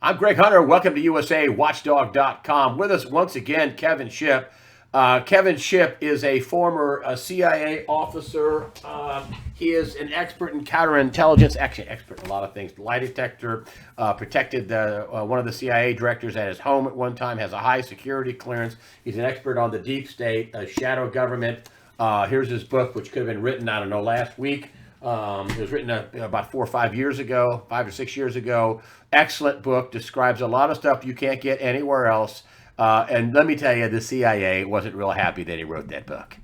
I'm Greg Hunter. Welcome to USAWatchdog.com. With us once again, Kevin Shipp. Kevin Shipp is a former CIA officer. He is an expert in counterintelligence, actually expert in a lot of things. Lie detector, protected one of the CIA directors at his home at one time, has a high security clearance. He's an expert on the deep state, shadow government. Here's his book, which could have been written, I don't know, last week. It was written about 4 or 5 years ago, 5 or 6 years ago. Excellent book, describes a lot of stuff you can't get anywhere else. And let me tell you, the CIA wasn't real happy that he wrote that book.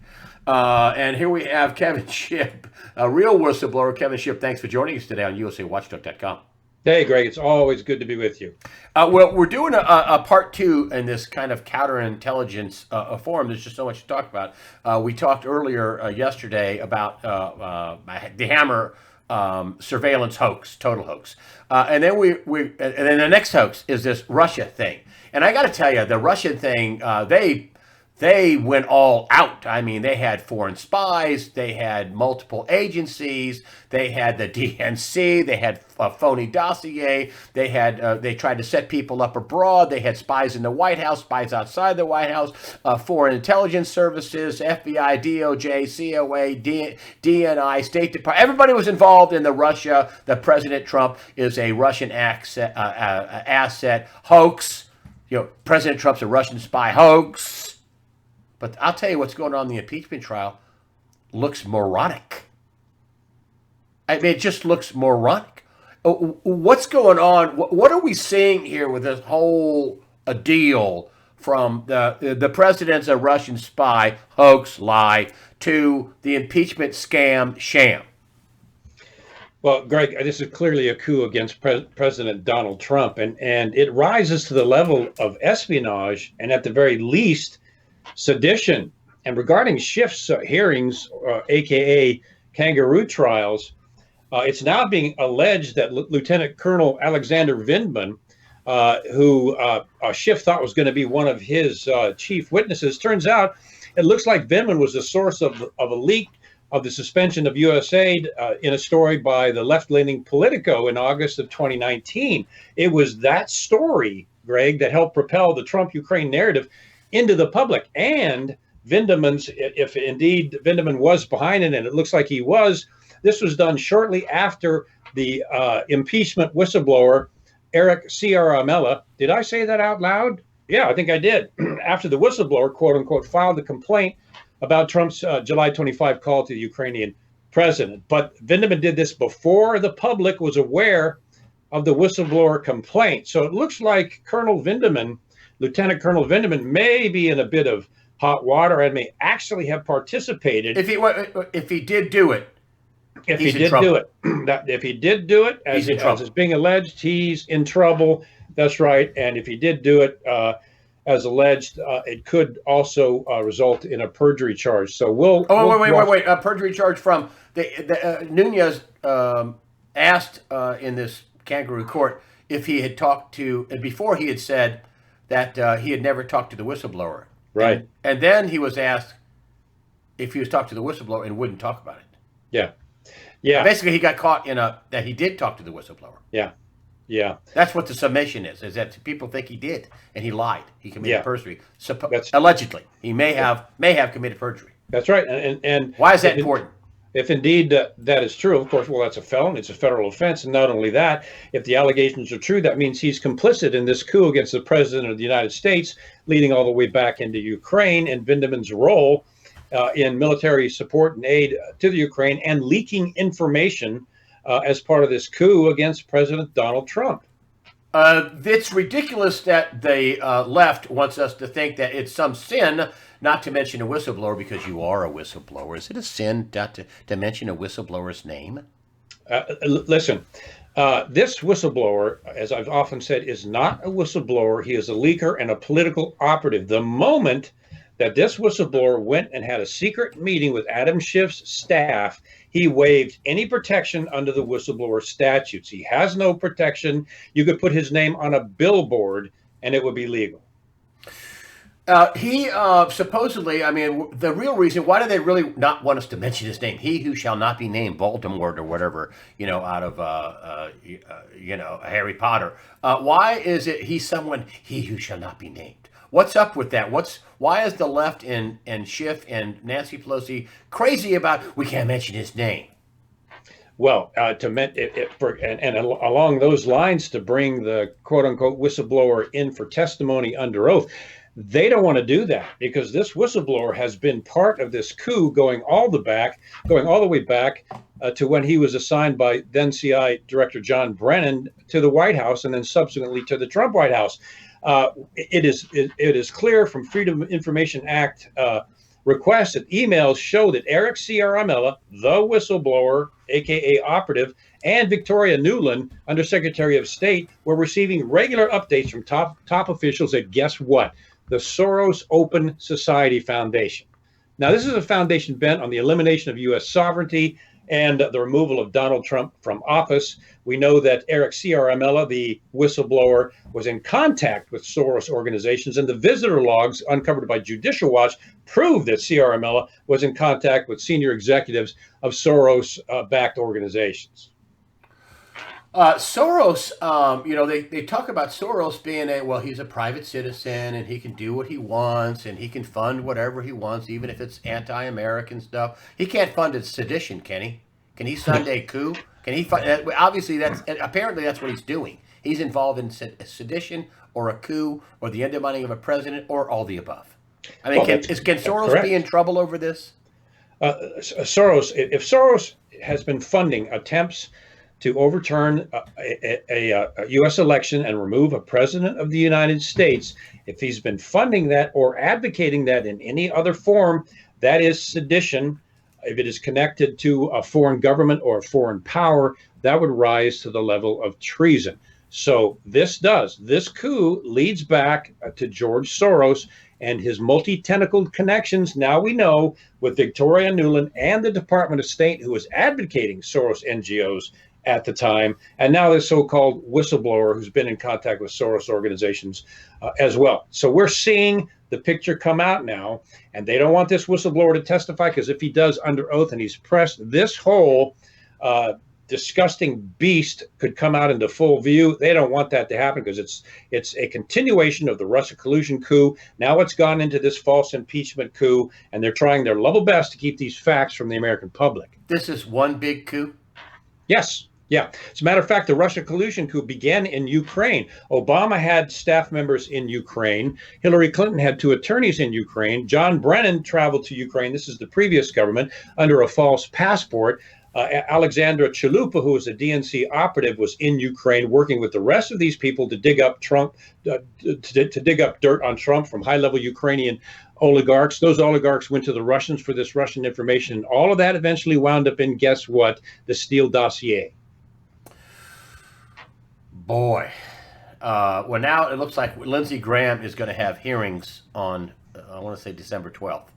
And here we have Kevin Shipp, a real whistleblower. Kevin Shipp, thanks for joining us today on USAWatchdog.com. Hey, Greg, it's always good to be with you. Well, we're doing a part two in this kind of counterintelligence forum. There's just so much to talk about. We talked earlier yesterday about the Hammer surveillance hoax, total hoax, and then and then the next hoax is this Russia thing. And I got to tell you, the Russian thing, they went all out. I mean, they had foreign spies, they had multiple agencies, they had the DNC, they had a phony dossier, they tried to set people up abroad, they had spies in the White House, spies outside the White House, foreign intelligence services, FBI, DOJ, COA, DNI, State Department. Everybody was involved in the Russia. The President Trump is a Russian asset hoax. President Trump's a Russian spy hoax. But I'll tell you what's going on in the impeachment trial looks moronic. I mean, it just looks moronic. What's going on? What are we seeing here with this whole deal from the president's a Russian spy, hoax, lie, to the impeachment scam, sham? Well, Greg, this is clearly a coup against President Donald Trump, and it rises to the level of espionage and at the very least, sedition. And regarding Schiff's hearings, aka kangaroo trials, it's now being alleged that Lieutenant Colonel Alexander Vindman, who Schiff thought was going to be one of his chief witnesses, turns out it looks like Vindman was the source of a leak of the suspension of U.S. aid in a story by the left-leaning Politico in August of 2019. It was that story, Greg, that helped propel the Trump-Ukraine narrative into the public. And Vindman's, if indeed Vindman was behind it, and it looks like he was, this was done shortly after the impeachment whistleblower, Eric Ciaramella. Did I say that out loud? Yeah, I think I did. After the whistleblower, quote unquote, filed a complaint about Trump's July 25 call to the Ukrainian president. But Vindman did this before the public was aware of the whistleblower complaint. So it looks like Lieutenant Colonel Vindman may be in a bit of hot water and may actually have participated. If he did do it, if he did do it, as is being alleged, he's in trouble. That's right. And if he did do it, as alleged, it could also result in a perjury charge. So wait. A perjury charge from Nunez asked in this kangaroo court if he had talked to, and before he had said that he had never talked to the whistleblower. Right. And then he was asked if he was talking to the whistleblower and wouldn't talk about it. Yeah. Yeah. Basically, he got caught that he did talk to the whistleblower. Yeah. Yeah. That's what the summation is that people think he did, and he lied. He committed perjury. Allegedly. He may have committed perjury. That's right. And why is that important? If indeed that is true, of course, well, that's a felony. It's a federal offense. And not only that, if the allegations are true, that means he's complicit in this coup against the president of the United States, leading all the way back into Ukraine, and Vindman's role in military support and aid to the Ukraine and leaking information as part of this coup against President Donald Trump. It's ridiculous that the left wants us to think that it's some sin not to mention a whistleblower because you are a whistleblower. Is it a sin not to mention a whistleblower's name? Listen, this whistleblower, as I've often said, is not a whistleblower. He is a leaker and a political operative. The moment that this whistleblower went and had a secret meeting with Adam Schiff's staff, he waived any protection under the whistleblower statutes. He has no protection. You could put his name on a billboard and it would be legal. He supposedly, I mean, the real reason, why do they really not want us to mention his name? He who shall not be named, Voldemort or whatever, out of, Harry Potter. Why is it he's someone, he who shall not be named? What's up with that? Why is the left and Schiff and Nancy Pelosi crazy about, we can't mention his name? Well, along those lines, to bring the quote unquote whistleblower in for testimony under oath, they don't want to do that because this whistleblower has been part of this coup going all the way back to when he was assigned by then CI Director John Brennan to the White House and then subsequently to the Trump White House. It is clear from Freedom of Information Act requests that emails show that Eric Ciaramella, the whistleblower, aka operative, and Victoria Nuland, Undersecretary of State, were receiving regular updates from top officials at, guess what? The Soros Open Society Foundation. Now, this is a foundation bent on the elimination of U.S. sovereignty and the removal of Donald Trump from office. We know that Eric Ciaramella, the whistleblower, was in contact with Soros organizations, and the visitor logs uncovered by Judicial Watch prove that Ciaramella was in contact with senior executives of Soros-backed organizations. Soros, they talk about Soros being he's a private citizen and he can do what he wants and he can fund whatever he wants, even if it's anti-American stuff. He can't fund a sedition, can he? Can he fund a coup? Can he fund? Obviously, apparently that's what he's doing. He's involved in sedition or a coup or the undermining of a president or all the above. I mean, can Soros be in trouble over this? Soros, if Soros has been funding attempts to overturn a U.S. election and remove a president of the United States, if he's been funding that or advocating that in any other form, that is sedition. If it is connected to a foreign government or a foreign power, that would rise to the level of treason. So this coup leads back to George Soros and his multi-tentacled connections, now we know, with Victoria Nuland and the Department of State, who was advocating Soros NGOs at the time, and now this so-called whistleblower who's been in contact with Soros organizations as well. So we're seeing the picture come out now, and they don't want this whistleblower to testify because if he does under oath and he's pressed, this whole disgusting beast could come out into full view. They don't want that to happen because it's a continuation of the Russia collusion coup. Now it's gone into this false impeachment coup, and they're trying their level best to keep these facts from the American public. This is one big coup? Yes. Yeah. As a matter of fact, the Russia collusion coup began in Ukraine. Obama had staff members in Ukraine. Hillary Clinton had 2 attorneys in Ukraine. John Brennan traveled to Ukraine. This is the previous government under a false passport. Alexandra Chalupa, who was a DNC operative, was in Ukraine working with the rest of these people to dig up Trump, to dig up dirt on Trump from high-level Ukrainian oligarchs. Those oligarchs went to the Russians for this Russian information. All of that eventually wound up in, guess what? The Steele dossier. Boy. Well, now it looks like Lindsey Graham is going to have hearings on, I want to say December 12th.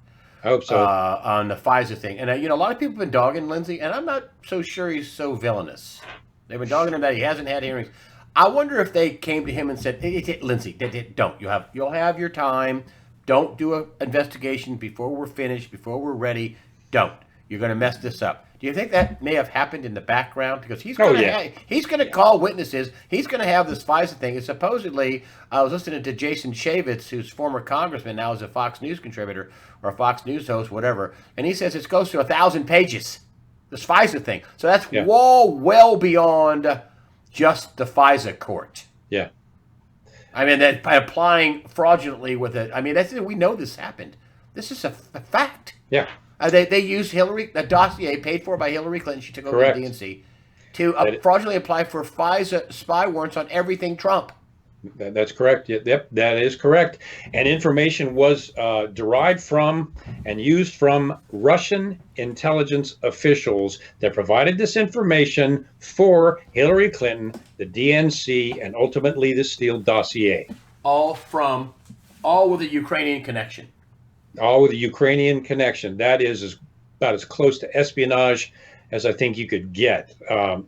I hope so. On the FISA thing. And, a lot of people have been dogging Lindsey, and I'm not so sure he's so villainous. They've been dogging him that he hasn't had hearings. I wonder if they came to him and said, hey, Lindsey, don't. You'll have your time. Don't do an investigation before we're finished, before we're ready. Don't. You're going to mess this up. Do you think that may have happened in the background? Because he's going to call witnesses. He's going to have this FISA thing. And supposedly, I was listening to Jason Chaffetz, who's former congressman, now is a Fox News contributor or a Fox News host, whatever. And he says it goes to 1,000 pages, this FISA thing. So that's well beyond just the FISA court. Yeah. I mean, that applying fraudulently with it. I mean, we know this happened. This is a fact. Yeah. They used a dossier paid for by Hillary Clinton, she took over the DNC, to fraudulently apply for FISA spy warrants on everything Trump. That's correct. Yep, that is correct. And information was derived from and used from Russian intelligence officials that provided this information for Hillary Clinton, the DNC, and ultimately the Steele dossier. All with a Ukrainian connection. All with a Ukrainian connection. That is about as close to espionage as I think you could get.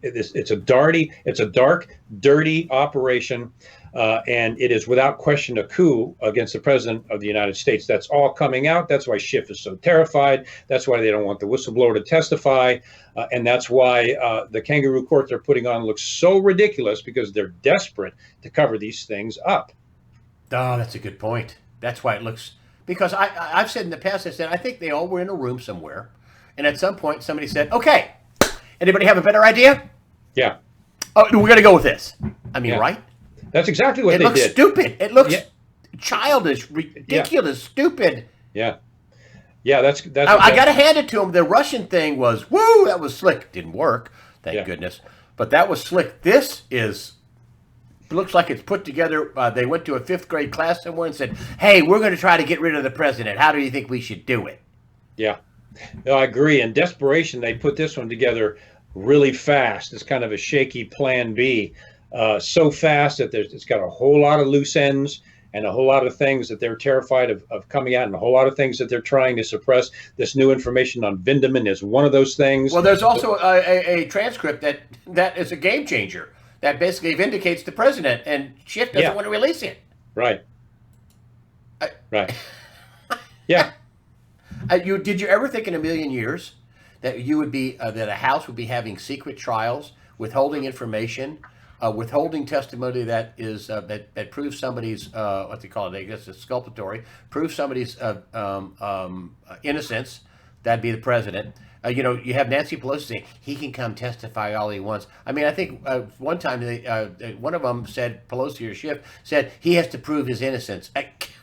It's a dark, dirty operation. And it is without question a coup against the president of the United States. That's all coming out. That's why Schiff is so terrified. That's why they don't want the whistleblower to testify. And that's why the kangaroo court they're putting on looks so ridiculous, because they're desperate to cover these things up. Oh, that's a good point. That's why it looks, because I've said in the past, I said, I think they all were in a room somewhere. And at some point, somebody said, okay, anybody have a better idea? Yeah. Oh, we're going to go with this. I mean, Yeah. right? That's exactly what It they looks did. stupid. It looks Yeah. childish, ridiculous, stupid. Yeah. Yeah, that's I got to hand it to him. The Russian thing was, woo, that was slick. Didn't work, thank Yeah. goodness. But that was slick. This is, looks like it's put together. They went to a fifth grade class somewhere and said, hey, we're going to try to get rid of the president. How do you think we should do it? Yeah. No, I agree. In desperation, they put this one together really fast. It's kind of a shaky plan B. So fast that it's got a whole lot of loose ends and a whole lot of things that they're terrified of coming out, and a whole lot of things that they're trying to suppress. This new information on Vindeman is one of those things. Well, there's also a transcript that is a game changer that basically vindicates the president, and Schiff doesn't want to release it. Right. Right. Yeah. Did you ever think in a million years that you would be that a house would be having secret trials, withholding information, withholding testimony that is that proves somebody's what they call it? I guess it's exculpatory, proves somebody's innocence. That'd be the president. You have Nancy Pelosi saying he can come testify all he wants. I mean, I think one time one of them said, Pelosi or Schiff said he has to prove his innocence.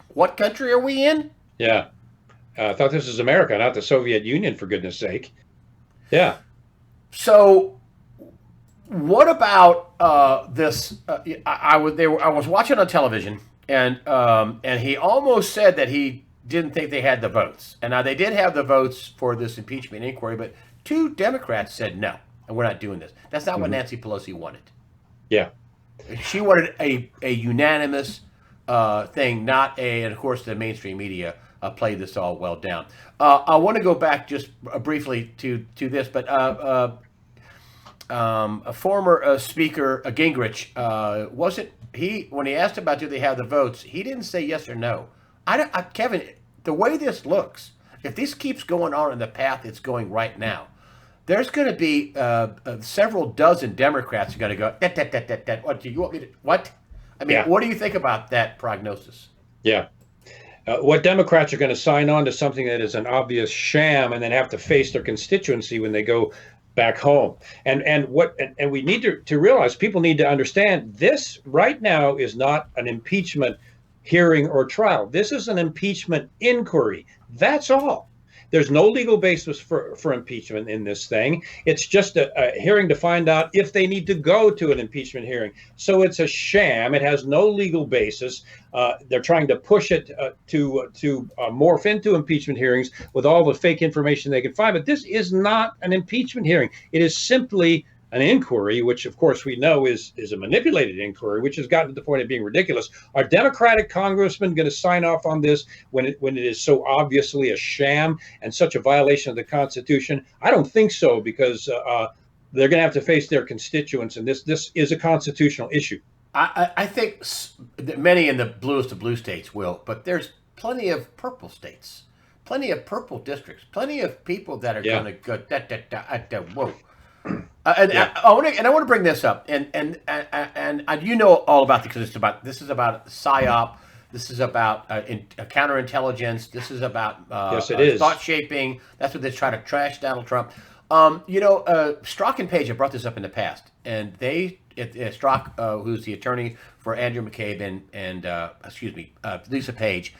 What country are we in? Yeah. I thought this was America, not the Soviet Union, for goodness sake. Yeah. So, what about this? I was watching on television, and he almost said that he didn't think they had the votes. And now they did have the votes for this impeachment inquiry, but 2 Democrats said no, and we're not doing this. That's not what Nancy Pelosi wanted. Yeah. She wanted a unanimous thing, not and of course the mainstream media played this all well down. I want to go back just briefly to this, but a former speaker, Gingrich, wasn't he, when he asked about do they have the votes, he didn't say yes or no. Kevin, the way this looks, if this keeps going on in the path it's going right now, there's going to be several dozen Democrats who are going to go, what do you want me to, what? I mean, What do you think about that prognosis? Yeah. What Democrats are going to sign on to something that is an obvious sham and then have to face their constituency when they go back home. And we need to realize, people need to understand, this right now is not an impeachment hearing or trial. This is an impeachment inquiry. That's all. There's no legal basis for impeachment in this thing. It's just a hearing to find out if they need to go to an impeachment hearing. So it's a sham. It has no legal basis. They're trying to push it to morph into impeachment hearings with all the fake information they can find. But this is not an impeachment hearing. It is simply an inquiry, which of course we know is a manipulated inquiry, which has gotten to the point of being ridiculous. Are Democratic congressmen going to sign off on this when it is so obviously a sham and such a violation of the Constitution? I don't think so, because they're going to have to face their constituents, and this is a constitutional issue. I think many in the bluest of blue states will, but there's plenty of purple states, plenty of purple districts, plenty of people that are going to go, whoa. I want to bring this up, and you know all about this, because this is about PSYOP, this is about counterintelligence, this is about yes, it is thought shaping. That's what they try to trash Donald Trump. Strzok and Page have brought this up in the past, and Strzok, who's the attorney for Andrew McCabe and Lisa Page,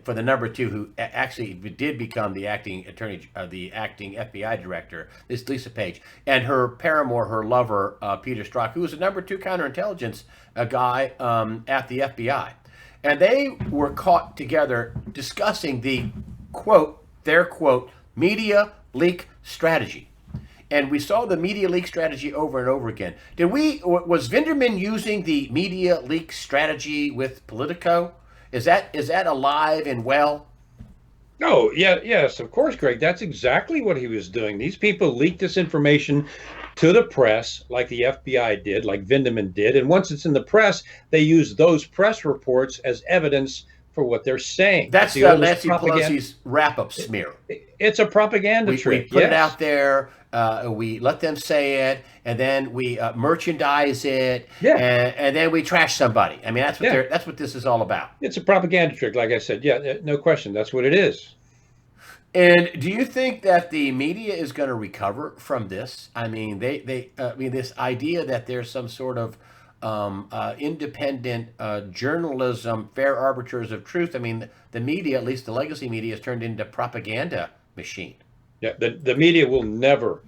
for the number 2, who actually did become the acting FBI director, is Lisa Page, and her paramour, her lover, Peter Strzok, who was the number 2 counterintelligence guy at the FBI, and they were caught together discussing their quote media leak strategy. And we saw the media leak strategy over and over again. Was Vinderman using the media leak strategy with Politico? Is that alive and well? No, yes, of course, Greg. That's exactly what he was doing. These people leaked this information to the press, like the FBI did, like Vindeman did. And once it's in the press, they use those press reports as evidence for what they're saying. It's That's the oldest Nancy propaganda. Pelosi's wrap-up smear. It's a propaganda We trick. put it Yes. out there, we let them say it, and then we merchandise it, Yeah. and then we trash somebody. I mean, Yeah. that's what this is all about. It's a propaganda trick. Like I said, yeah, no question. That's what it is. And do you think that the media is going to recover from this? I mean, I mean, this idea that there's some sort of independent journalism, fair arbiters of truth. I mean, the media, at least the legacy media, has turned into propaganda machine. Yeah, the media will never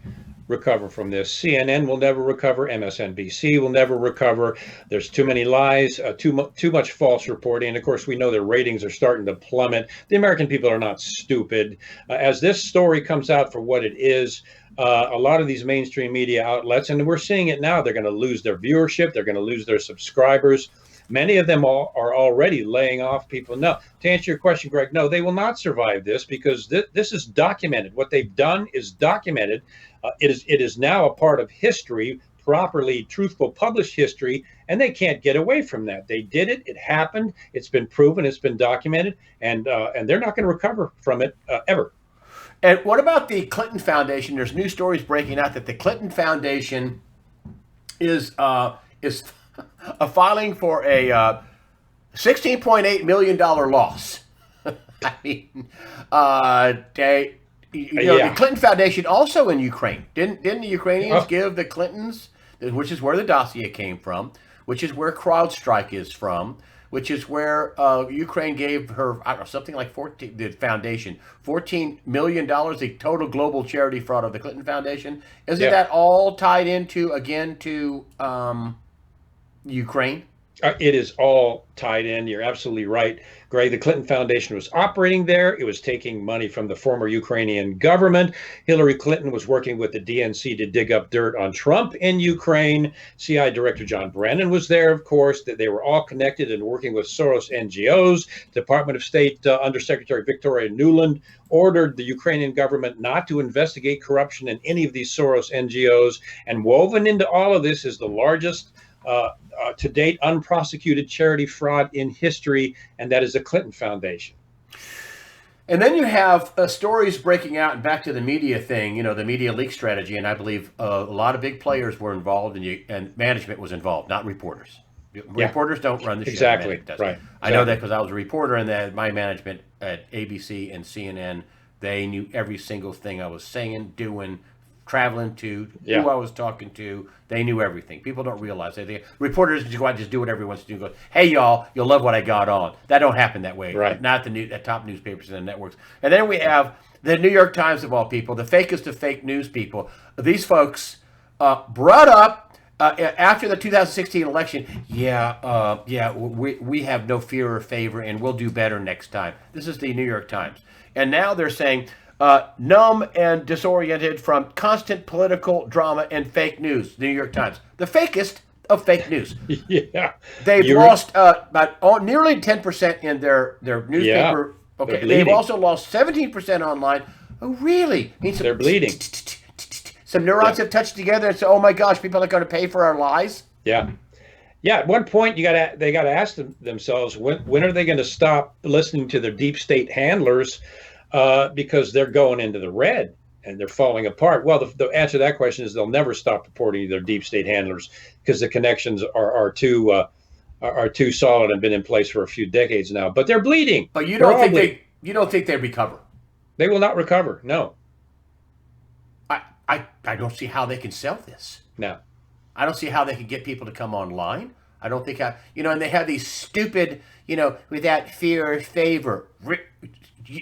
recover from this. CNN will never recover. MSNBC will never recover. There's too many lies, too much false reporting. And of course, we know their ratings are starting to plummet. The American people are not stupid. As this story comes out for what it is, a lot of these mainstream media outlets, and we're seeing it now, they're going to lose their viewership. They're going to lose their subscribers. Many of them are already laying off people. No, to answer your question, Greg, no, they will not survive this because this is documented. What they've done is documented. It is now a part of history, properly truthful published history, and they can't get away from that. They did it. It happened. It's been proven. It's been documented, and they're not going to recover from it ever. And what about the Clinton Foundation? There's new stories breaking out that the Clinton Foundation is filing for a $16.8 million loss. I mean, the Clinton Foundation also in Ukraine. Didn't the Ukrainians give the Clintons, which is where the dossier came from, which is where CrowdStrike is from, which is where Ukraine gave her, I don't know, something like the foundation, $14 million, the total global charity fraud of the Clinton Foundation. Isn't that all tied into, again, to Ukraine? It is all tied in. You're absolutely right, Greg. The Clinton Foundation was operating there. It was taking money from the former Ukrainian government. Hillary Clinton was working with the DNC to dig up dirt on Trump in Ukraine. CI Director John Brennan was there, of course. That they were all connected and working with Soros NGOs. Department of State Undersecretary Victoria Nuland ordered the Ukrainian government not to investigate corruption in any of these Soros NGOs. And woven into all of this is the largest to date unprosecuted charity fraud in history, and that is the Clinton Foundation. And then you have stories breaking out, and back to the media thing, the media leak strategy, and I believe a lot of big players were involved, and management was involved, not reporters. Reporters don't run the show. Exactly, right. I know that because I was a reporter, and that my management at ABC and CNN, they knew every single thing I was saying, doing, traveling to, who I was talking to. They knew everything. People don't realize that. Reporters just go out and just do whatever he wants to do. Go, hey, y'all, you'll love what I got on. That don't happen that way. Right. Not the top newspapers and the networks. And then we have the New York Times of all people, the fakest of fake news people. These folks brought up after the 2016 election, we have no fear or favor, and we'll do better next time. This is the New York Times. And now they're saying, numb and disoriented from constant political drama and fake news. The New York Times, the fakest of fake news. Yeah, they've lost about nearly 10% in their newspaper. Yeah, okay, they've also lost 17% online. Oh, really? They're bleeding. Some neurons have touched together and said, "Oh my gosh, people are going to pay for our lies." Yeah. At one point, they got to ask themselves when are they going to stop listening to their deep state handlers. Because they're going into the red and they're falling apart. Well, the answer to that question is they'll never stop reporting their deep state handlers because the connections are too solid and been in place for a few decades now. But they're bleeding. But you don't think they recover? They will not recover. No. I don't see how they can sell this. No. I don't see how they can get people to come online. I don't think and they have these stupid, without fear or favor.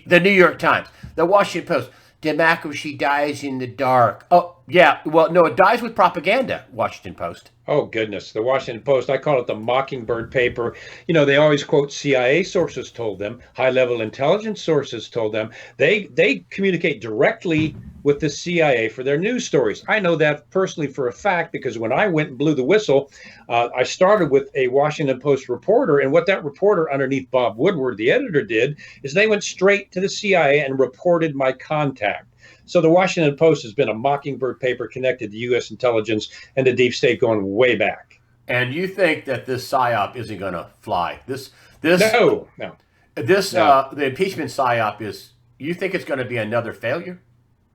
The New York Times, the Washington Post, democracy dies in the dark. Oh, yeah. Well, no, it dies with propaganda, Washington Post. Oh, goodness. The Washington Post, I call it the mockingbird paper. They always quote CIA sources told them, high-level intelligence sources told them. They communicate directly with the CIA for their news stories. I know that personally for a fact because when I went and blew the whistle, I started with a Washington Post reporter, and what that reporter underneath Bob Woodward, the editor, did is they went straight to the CIA and reported my contact. So the Washington Post has been a mockingbird paper connected to U.S. intelligence and the deep state going way back. And you think that this psyop isn't going to fly? No, no, no. The impeachment psyop is. You think it's going to be another failure?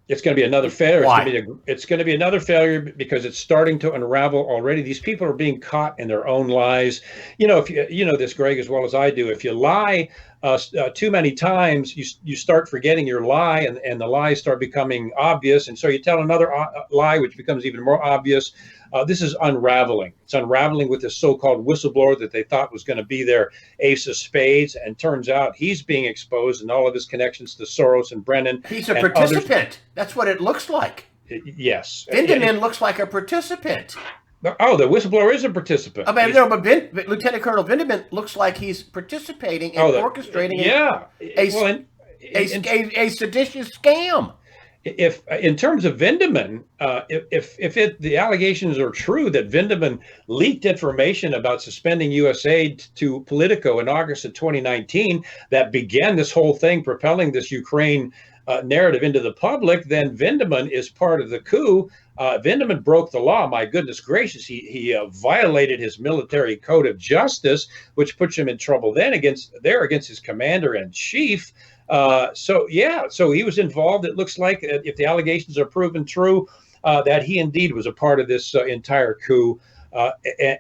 It's going to be another failure. Why? It's going to be another failure because it's starting to unravel already. These people are being caught in their own lies. If you know this, Greg, as well as I do, if you lie too many times, you start forgetting your lie, and the lies start becoming obvious. And so you tell another lie, which becomes even more obvious. This is unraveling. It's unraveling with this so-called whistleblower that they thought was going to be their ace of spades, and turns out he's being exposed and all of his connections to Soros and Brennan. He's a participant. Others. That's what it looks like. Yes. Vindman looks like a participant. Oh, the whistleblower is a participant. I mean, no, but Lieutenant Colonel Vindman looks like he's participating in orchestrating a seditious scam. If in terms of Vindman, if the allegations are true that Vindman leaked information about suspending U.S. aid to Politico in August of 2019 that began this whole thing, propelling this Ukraine narrative into the public, then Vindman is part of the coup. Vindman broke the law. My goodness gracious, he violated his military code of justice, which puts him in trouble then against his commander in chief. So he was involved. It looks like, if the allegations are proven true, that he indeed was a part of this entire coup.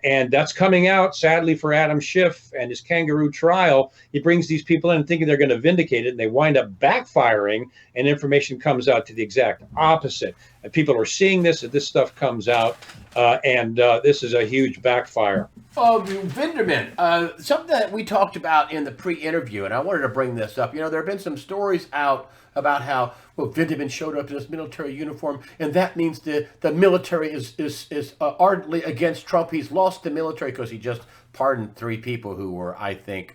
And that's coming out, sadly, for Adam Schiff and his kangaroo trial. He brings these people in thinking they're going to vindicate it, and they wind up backfiring, and information comes out to the exact opposite. And people are seeing this, as this stuff comes out, and this is a huge backfire. Vinderman, something that we talked about in the pre-interview, and I wanted to bring this up. There have been some stories out about how Vinderman showed up in his military uniform, and that means the military is ardently against Trump. He's lost the military because he just pardoned 3 people who were, I think,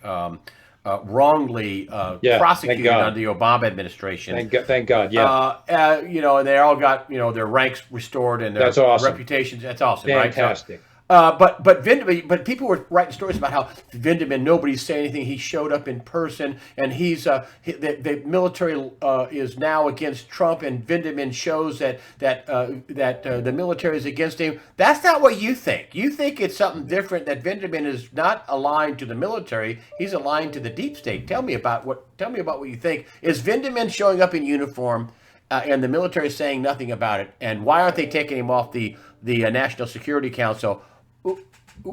wrongly prosecuted under the Obama administration. Thank God. Yeah. And they all got their ranks restored and their reputations. That's awesome. Fantastic. Right? But people were writing stories about how Vindman, nobody's saying anything. He showed up in person, and the military is now against Trump, and Vindman shows that the military is against him. That's not what you think. You think it's something different. That Vindman is not aligned to the military; he's aligned to the deep state. Tell me about what you think. Is Vindman showing up in uniform, and the military is saying nothing about it? And why aren't they taking him off the National Security Council?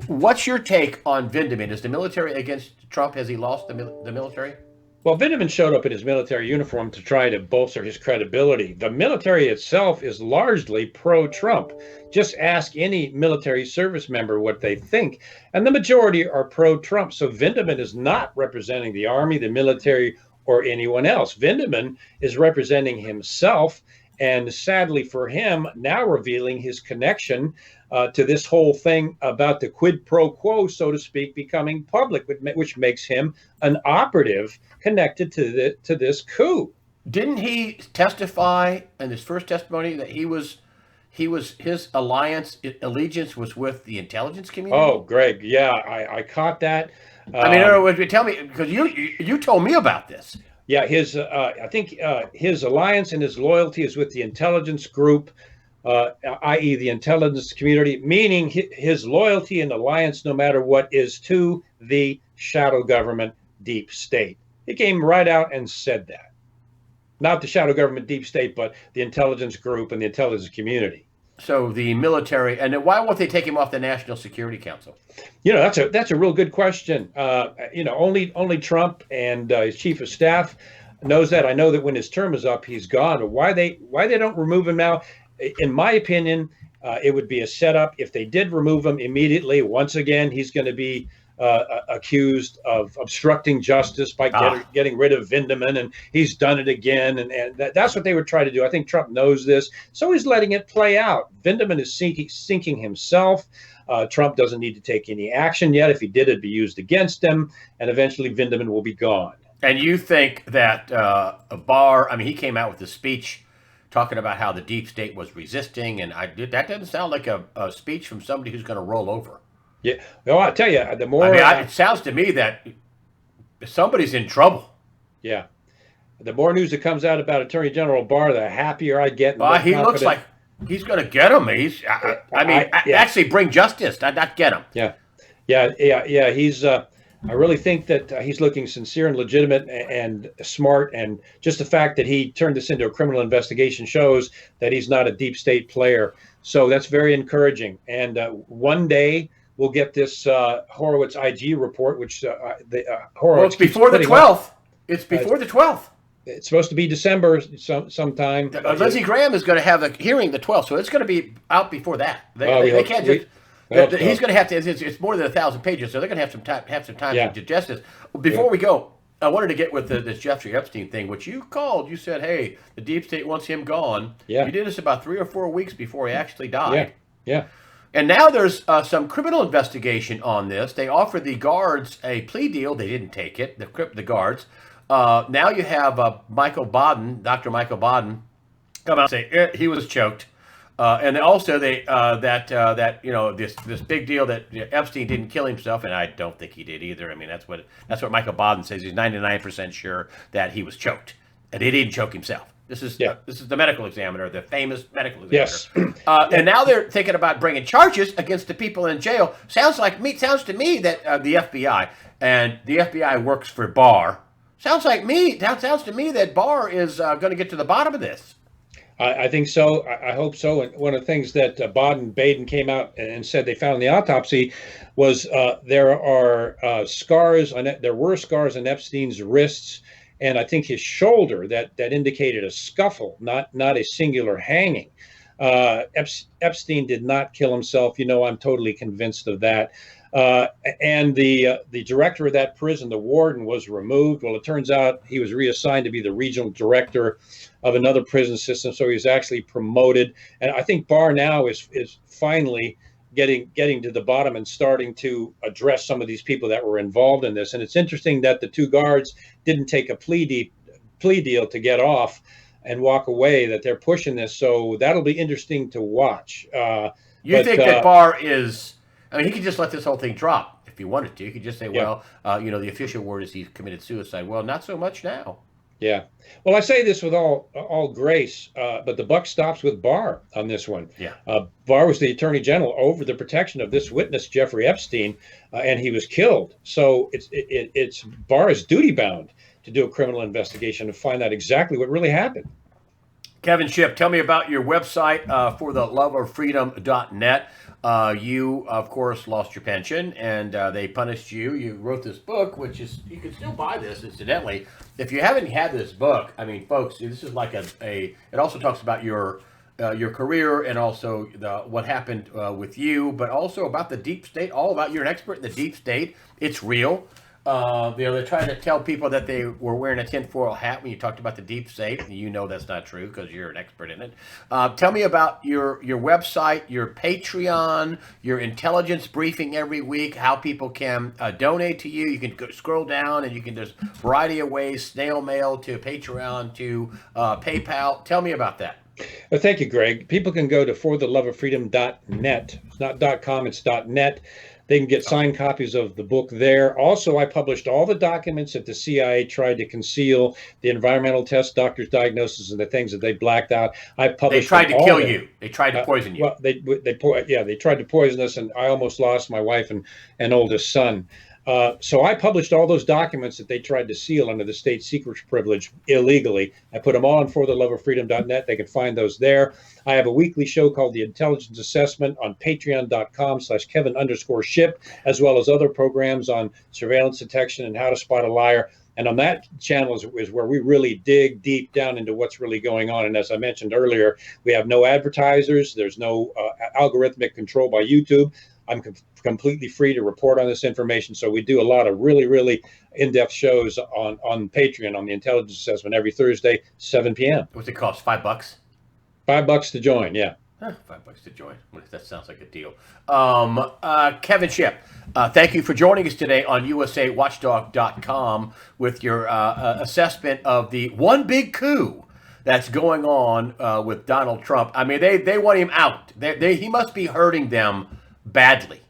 What's your take on Vindman? Is the military against Trump? Has he lost the military? Well, Vindman showed up in his military uniform to try to bolster his credibility. The military itself is largely pro-Trump. Just ask any military service member what they think, and the majority are pro-Trump. So Vindman is not representing the army, the military, or anyone else. Vindman is representing himself, and sadly for him, now revealing his connection to this whole thing about the quid pro quo, so to speak, becoming public, which makes him an operative connected to this coup. Didn't he testify in his first testimony that his allegiance was with the intelligence community? Oh, Greg, yeah, I caught that. I mean, in other words, tell me, because you told me about this. Yeah, I think his alliance and his loyalty is with the intelligence group, i.e. the intelligence community, meaning his loyalty and alliance, no matter what, is to the shadow government deep state. He came right out and said that. Not the shadow government deep state, but the intelligence group and the intelligence community. So the military, and why won't they take him off the National Security Council? That's a real good question. Only Trump and his chief of staff knows that. I know that when his term is up, he's gone. But why they don't remove him now? In my opinion, it would be a setup. If they did remove him immediately, once again, he's going to be accused of obstructing justice by getting rid of Vindman, and he's done it again. And that's what they would try to do. I think Trump knows this, so he's letting it play out. Vindman is sinking himself. Trump doesn't need to take any action yet. If he did, it'd be used against him, and eventually Vindman will be gone. And you think that Barr, I mean, he came out with a speech talking about how the deep state was resisting, and that doesn't sound like a speech from somebody who's going to roll over. Yeah, no, I'll tell you, the more... it sounds to me that somebody's in trouble. Yeah. The more news that comes out about Attorney General Barr, the happier I get and more He looks confident. like he's going to get him. I mean, Yeah, actually bring justice, not get him. yeah, yeah. He's. I really think that he's looking sincere and legitimate and smart, and just the fact that he turned this into a criminal investigation shows that he's not a deep state player. So that's very encouraging. And one day we'll get this Horowitz IG report, which Well, Horowitz it's keeps before the putting up. 12th. It's before the 12th. It's supposed to be December sometime. Lindsey Graham is going to have a hearing the 12th, so it's going to be out before that. They hope can't so. just. We hope so. He's going to have to. It's more than 1,000 pages, so they're going to have some time Yeah. to digest this. Before we go, I wanted to get with this Jeffrey Epstein thing, which you called. You said, "Hey, the deep state wants him gone." Yeah. You did this about 3 or 4 weeks before he actually died. Yeah. And now there's some criminal investigation on this. They offered the guards a plea deal. They didn't take it. The guards. Now you have Michael Baden, Dr. Michael Baden, come out and say he was choked. And also that this big deal that Epstein didn't kill himself, and I don't think he did either. I mean that's what Michael Baden says. He's 99% sure that he was choked, and he didn't choke himself. This is the medical examiner, the famous medical examiner. Yes. And now they're thinking about bringing charges against the people in jail. Sounds to me that the FBI, and the FBI works for Barr. Sounds to me that Barr is going to get to the bottom of this. I think so. I hope so. And one of the things that Baden came out and said they found in the autopsy was there were scars on Epstein's wrists, and I think his shoulder that indicated a scuffle, not a singular hanging. Epstein did not kill himself. I'm totally convinced of that. And the director of that prison, the warden, was removed. Well, it turns out he was reassigned to be the regional director of another prison system, so he was actually promoted. And I think Barr now is finally getting to the bottom and starting to address some of these people that were involved in this. And it's interesting that the two guards didn't take a plea deal to get off and walk away, that they're pushing this. So that'll be interesting to watch. You think that Barr is... I mean, he could just let this whole thing drop if he wanted to. He could just say, the official word is he's committed suicide. Well, not so much now. Yeah. Well, I say this with all grace, but the buck stops with Barr on this one. Yeah. Barr was the attorney general over the protection of this witness, Jeffrey Epstein, and he was killed. So it's Barr is duty bound to do a criminal investigation to find out exactly what really happened. Kevin Shipp, tell me about your website for the loveofreedom.net. You, of course, lost your pension, and they punished you. You wrote this book, which is, you can still buy this, incidentally. If you haven't had this book, I mean, folks, this is like it also talks about your career and also what happened with you, but also about the deep state, all about, you're an expert in the deep state. It's real. They're trying to tell people that they were wearing a tinfoil hat when you talked about the deep state. That's not true because you're an expert in it. Tell me about your website, your Patreon, your intelligence briefing every week, how people can donate to you. You can scroll down and there's a variety of ways, snail mail to Patreon to PayPal. Tell me about that. Well, thank you, Greg. People can go to fortheloveoffreedom.net. It's not .com, it's .net. They can get signed copies of the book there. Also, I published all the documents that the CIA tried to conceal, the environmental tests, doctor's diagnosis, and the things that they blacked out. I published. They tried to kill you. They tried to poison you. Well, they tried to poison us, and I almost lost my wife and oldest son. So I published all those documents that they tried to seal under the state secrets privilege illegally. I put them all on fortheloveoffreedom.net. They can find those there. I have a weekly show called The Intelligence Assessment on patreon.com/Kevin_Shipp, as well as other programs on surveillance detection and how to spot a liar. And on that channel is where we really dig deep down into what's really going on. And as I mentioned earlier, we have no advertisers. There's no algorithmic control by YouTube. I'm completely free to report on this information. So we do a lot of really, really in-depth shows on Patreon on the intelligence assessment every Thursday, 7 p.m. What's it cost? $5? $5 to join. Yeah. $5 to join. That sounds like a deal. Kevin Shipp, thank you for joining us today on USAWatchdog.com with your assessment of the one big coup that's going on with Donald Trump. I mean, they want him out. He must be hurting them badly.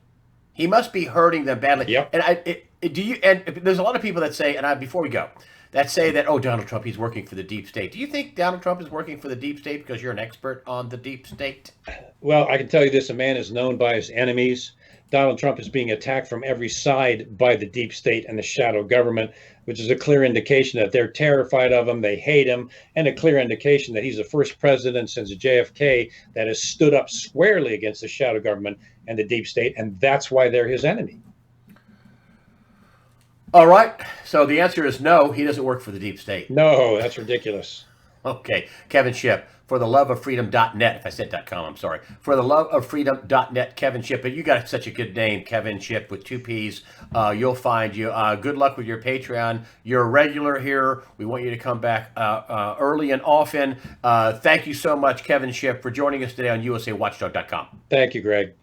He must be hurting them badly. Yep. And there's a lot of people that say, before we go, that say that, oh, Donald Trump, he's working for the deep state. Do you think Donald Trump is working for the deep state because you're an expert on the deep state? Well, I can tell you this: a man is known by his enemies. Donald Trump is being attacked from every side by the deep state and the shadow government, which is a clear indication that they're terrified of him, they hate him, and a clear indication that he's the first president since JFK that has stood up squarely against the shadow government and the deep state, and that's why they're his enemy. All right. So the answer is no, he doesn't work for the deep state. No, that's ridiculous. Okay. Kevin Shipp, for the love of freedom.net. If I said .com, I'm sorry. For the love of freedom.net, Kevin Shipp. But you got such a good name, Kevin Shipp, with 2 P's. You'll find you. Good luck with your Patreon. You're a regular here. We want you to come back early and often. Thank you so much, Kevin Shipp, for joining us today on USAWatchdog.com. Thank you, Greg.